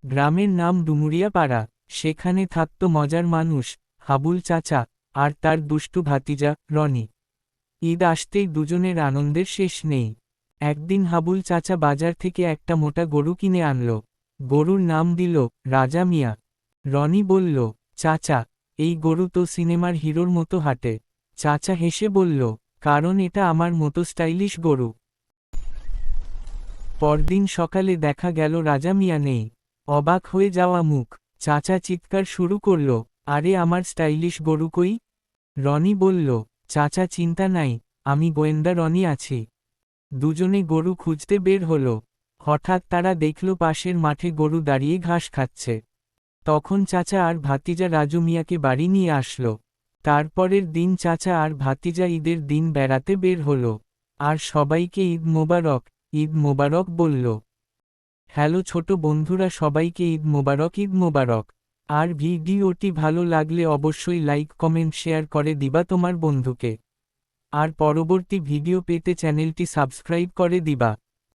গ্রামের নাম ডুমুরিয়া পাড়া। সেখানে থাকত মজার মানুষ, হাবুল চাচা আর তার দুষ্টু ভাতিজা রনি। ঈদ আসতেই দুজনের আনন্দের শেষ নেই। একদিন হাবুল চাচা বাজার থেকে একটা মোটা গরু কিনে আনল। গরুর নাম দিল রাজা মিয়া। রনি বলল, চাচা, এই গরু তো সিনেমার হিরোর মতো হাঁটে। চাচা হেসে বলল, কারণ এটা আমার মতো স্টাইলিশ গরু। পরদিন সকালে দেখা গেল রাজা মিয়া নেই। অবাক হয়ে যাওয়া মুখ। চাচা চিৎকার শুরু করল, আরে আমার স্টাইলিশ গরু কই? রনি বলল, চাচা চিন্তা নাই, আমি গোয়েন্দা রনি আছি। দুজনে গরু খুঁজতে বের হলো। হঠাৎ তারা দেখল পাশের মাঠে গরু দাঁড়িয়ে ঘাস খাচ্ছে। তখন চাচা আর ভাতিজা রাজু মিয়াকে বাড়ি নিয়ে আসলো। তারপরের দিন চাচা আর ভাতিজা ঈদের দিন বেড়াতে বের হলো। আর সবাইকে ঈদ মোবারক, ঈদ মোবারক বলল। হ্যালো ছোট বন্ধুরা, সবাইকে ঈদ মোবারক, ঈদ মোবারক। আর ভিডিওটি ভালো লাগলে অবশ্যই লাইক কমেন্ট শেয়ার করে দিবা তোমার বন্ধুকে। আর পরবর্তী ভিডিও পেতে চ্যানেলটি সাবস্ক্রাইব করে দিবা।